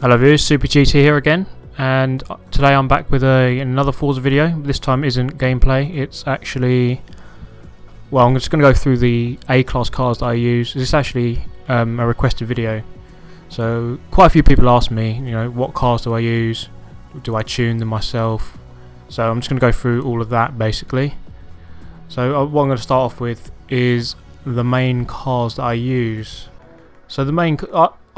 Hello viewers, Super GT here again, and today I'm back with another Forza video. This time isn't gameplay, it's actually, well, I'm just going to go through the A-class cars that I use. This is actually a requested video, so quite a few people ask me, you know, what cars do I use, do I tune them myself, so I'm just going to go through all of that basically. So what I'm going to start off with is the main cars that I use. So the main,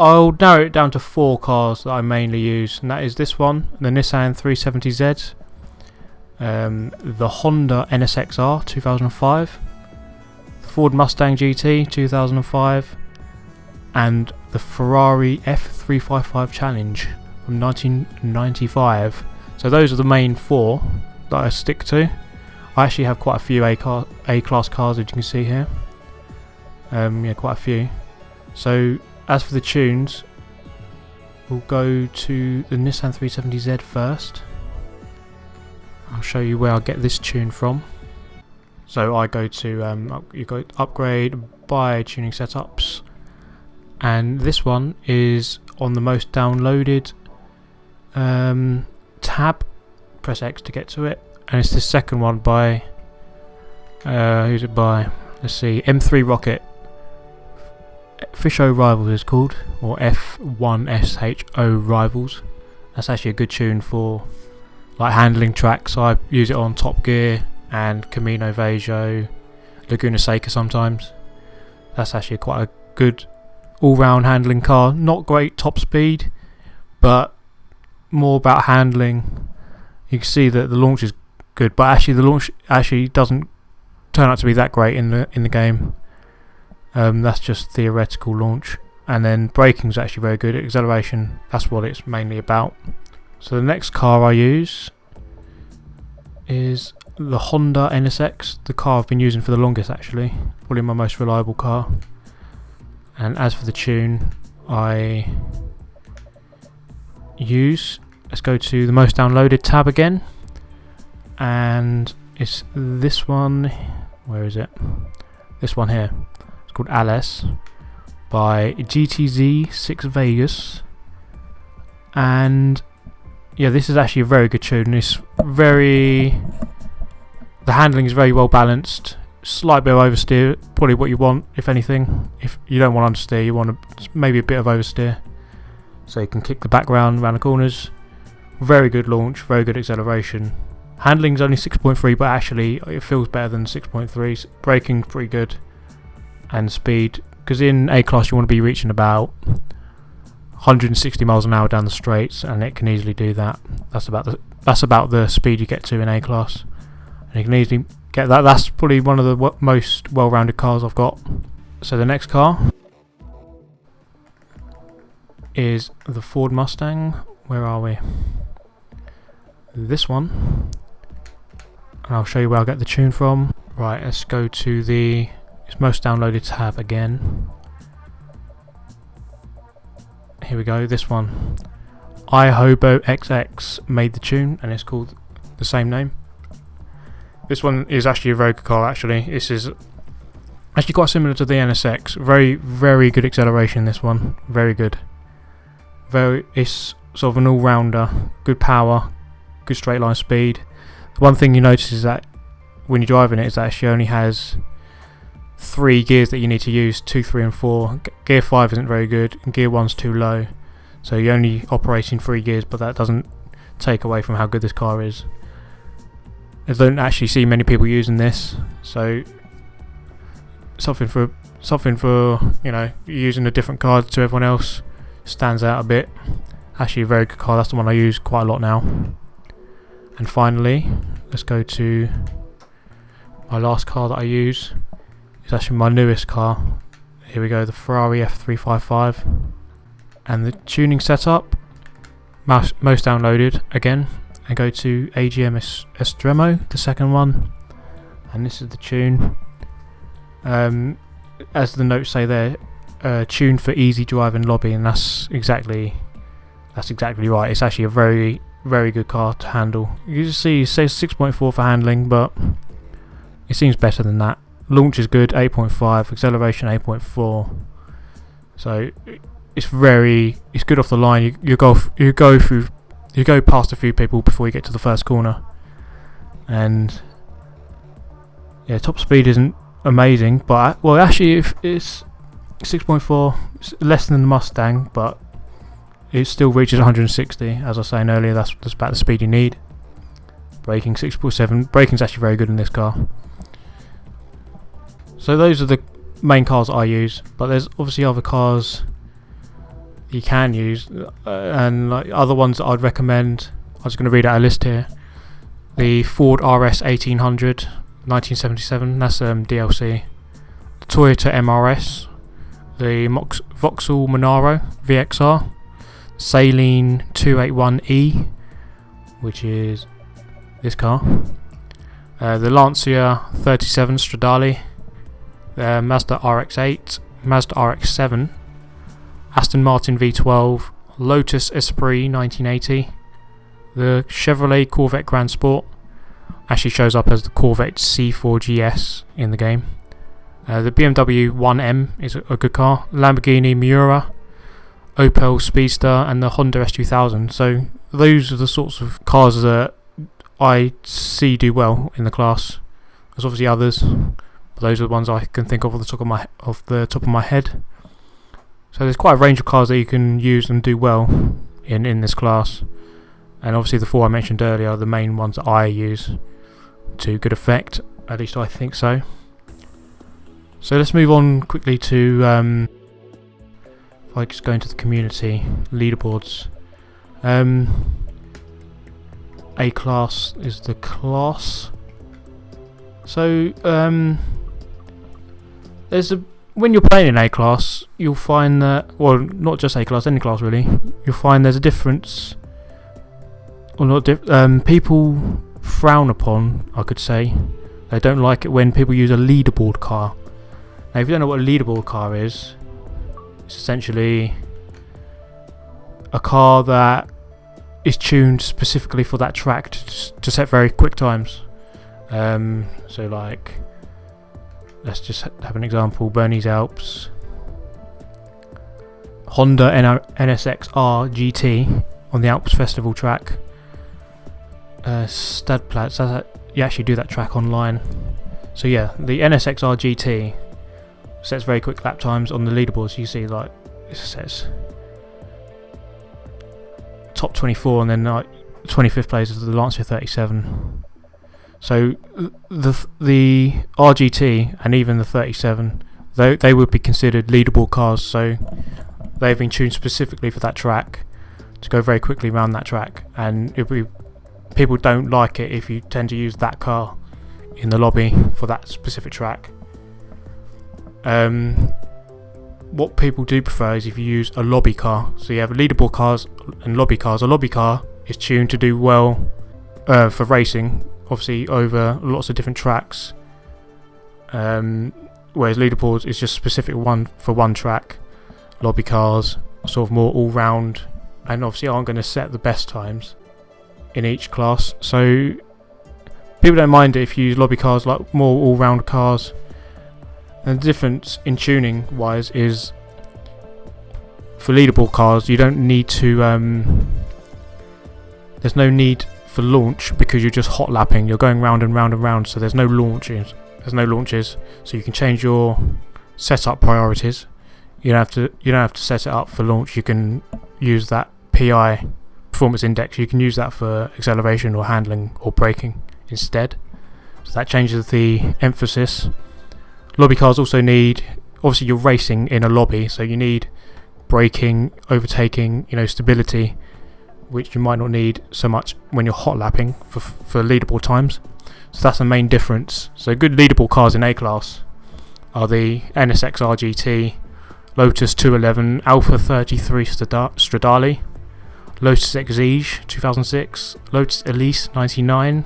I'll narrow it down to 4 cars that I mainly use, and that is this one, the Nissan 370Z, the Honda NSX-R 2005, the Ford Mustang GT 2005, and the Ferrari F355 Challenge from 1995. So those are the main 4 that I stick to. I actually have quite a few A-class cars, as you can see here. Yeah, quite a few. So as for the tunes, we'll go to the Nissan 370Z first. I'll show you where I get this tune from. So I go to you go upgrade, buy tuning setups, and this one is on the most downloaded tab. Press X to get to it, and it's the second one by who's it by? Let's see, M3 Rocket. Fisho Rivals is called, or F1SHO Rivals. That's actually a good tune for like handling tracks. So I use it on Top Gear and Camino Vejo, Laguna Seca sometimes. That's actually quite a good all-round handling car. Not great top speed, but more about handling. You can see that the launch is good, but actually the launch actually doesn't turn out to be that great in the game. That's just theoretical launch, and then braking is actually very good. Acceleration, that's what it's mainly about. So the next car I use is the Honda NSX, the car I've been using for the longest actually, probably my most reliable car. And as for the tune I use, let's go to the most downloaded tab again, and it's this one. Where is it? This one here. Called Alice by GTZ 6 Vegas, and yeah, this is actually a very good tune. It's the handling is very well balanced, slight bit of oversteer, probably what you want. If anything, if you don't want understeer, you want maybe a bit of oversteer, so you can kick the background around the corners. Very good launch, very good acceleration. Handling's only 6.3, but actually it feels better than 6.3. Braking's pretty good. And speed, because in A-class you want to be reaching about 160 miles an hour down the straights, and it can easily do that. That's about the speed you get to in A-class, and you can easily get that. That's probably one of the most well-rounded cars I've got. So the next car is the Ford Mustang. Where are we? This one, and I'll show you where I get the tune from. Right, let's go to the most downloaded tab again. Here we go, this one. Hoboxx made the tune, and it's called the same name. This one is actually a very good car actually. This is actually quite similar to the NSX. Very, very good acceleration, this one. Very good. It's sort of an all-rounder. Good power, good straight line speed. The one thing you notice is that when you're driving it is that she only has 3 gears that you need to use, 2, 3 and 4. Gear 5 isn't very good, and gear 1's too low, so you're only operating 3 gears, but that doesn't take away from how good this car is. I don't actually see many people using this, so something for you know, using a different car to everyone else stands out a bit. Actually a very good car, that's the one I use quite a lot now. And finally, let's go to my last car that I use. It's actually my newest car. Here we go, the Ferrari F355. And the tuning setup, most downloaded again, and go to GMS Tuning, the second one, and this is the tune. As the notes say there, tune for easy drive and lobby, and that's exactly right. It's actually a very, very good car to handle. You just see it says 6.4 for handling, but it seems better than that. Launch is good, 8.5, acceleration 8.4. So it's good off the line. You go past a few people before you get to the first corner, and yeah, top speed isn't amazing, but well, actually, if it's 6.4, it's less than the Mustang, but it still reaches 160. As I was saying earlier, that's about the speed you need. Braking 6.7. Braking's actually very good in this car. So those are the main cars I use, but there's obviously other cars you can use, and like other ones that I'd recommend. I'm just going to read out a list here. The Ford RS 1800 1977, that's DLC. The Toyota MRS, the Vauxhall Monaro VXR, Saleen 281E, which is this car, the Lancia 37 Stradale, the Mazda RX-8, Mazda RX-7, Aston Martin V12, Lotus Esprit 1980, the Chevrolet Corvette Grand Sport, actually shows up as the Corvette C4 GS in the game. The BMW 1M is a good car, Lamborghini Miura, Opel Speedster, and the Honda S2000. So those are the sorts of cars that I see do well in the class. There's obviously others, but those are the ones I can think of off the top of my head. So there's quite a range of cars that you can use and do well in this class, and obviously the four I mentioned earlier are the main ones that I use to good effect. At least I think so. So let's move on quickly to if I just go into the community leaderboards. A class is the class. So when you're playing in A class, you'll find that, well, not just A class, any class really, you'll find there's a difference, or not. People frown upon, I could say. They don't like it when people use a leaderboard car. Now, if you don't know what a leaderboard car is, it's essentially a car that is tuned specifically for that track to set very quick times. So like, let's just have an example. Bernese Alps, Honda NSX-R GT on the Alps Festival track. Stadplatz, you actually do that track online. So yeah, the NSX-R GT sets very quick lap times on the leaderboards. You see, like, it says top 24, and then like 25th place is the Lancia 37. So the RGT and even the 37, they would be considered leaderboard cars. So they've been tuned specifically for that track to go very quickly around that track, and people don't like it if you tend to use that car in the lobby for that specific track. What people do prefer is if you use a lobby car. So you have leaderboard cars and lobby cars. A lobby car is tuned to do well for racing, obviously over lots of different tracks, whereas leaderboards is just specific one for one track. Lobby cars are sort of more all round, and obviously aren't going to set the best times in each class. So people don't mind it if you use lobby cars, like more all round cars. And the difference in tuning wise is, for leaderboard cars you don't need to there's no need for launch, because you're just hot lapping, you're going round and round and round, so there's no launches, so you can change your setup priorities. You don't have to set it up for launch. You can use that PI, performance index, you can use that for acceleration or handling or braking instead, so that changes the emphasis. Lobby cars also need, obviously you're racing in a lobby, so you need braking, overtaking, stability, which you might not need so much when you're hot lapping for leaderboard times. So that's the main difference. So good leaderboard cars in A class are the NSX-R GT, Lotus 211, Alpha 33 Stradale, Lotus Exige 2006, Lotus Elise 99,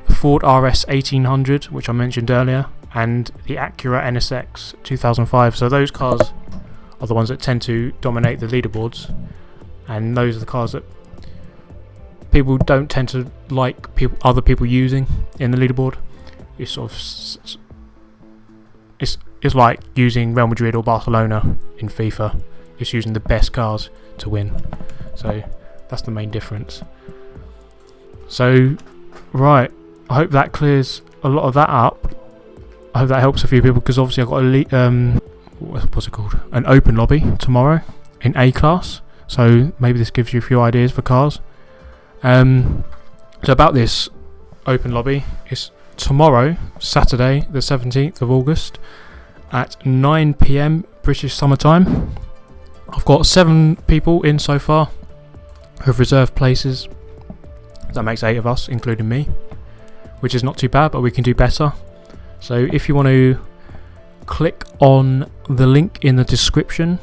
the Ford RS 1800, which I mentioned earlier, and the Acura NSX 2005. So those cars are the ones that tend to dominate the leaderboards, and those are the cars that people don't tend to like other people using in the leaderboard. It's sort of it's like using Real Madrid or Barcelona in FIFA. just using the best cars to win. So that's the main difference. So right, I hope that clears a lot of that up. I hope that helps a few people, because obviously I've got a what's it called? An open lobby tomorrow in A class. So maybe this gives you a few ideas for cars. So about this open lobby, it's tomorrow, Saturday, the 17th of August, at 9 PM British Summer Time. I've got 7 people in so far who have reserved places. That makes 8 of us, including me, which is not too bad, but we can do better. So if you want to click on the link in the description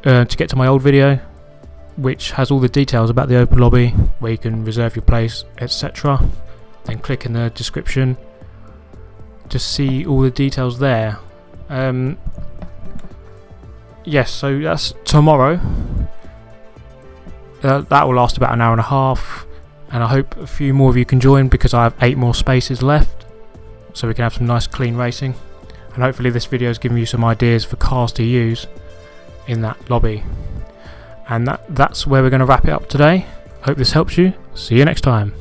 to get to my old video, which has all the details about the open lobby, where you can reserve your place, etc. Then click in the description to see all the details there. Yes, so that's tomorrow. That will last about an hour and a half, and I hope a few more of you can join, because I have 8 more spaces left, so we can have some nice clean racing. And hopefully this video has given you some ideas for cars to use in that lobby. And that's where we're going to wrap it up today. Hope this helps you. See you next time.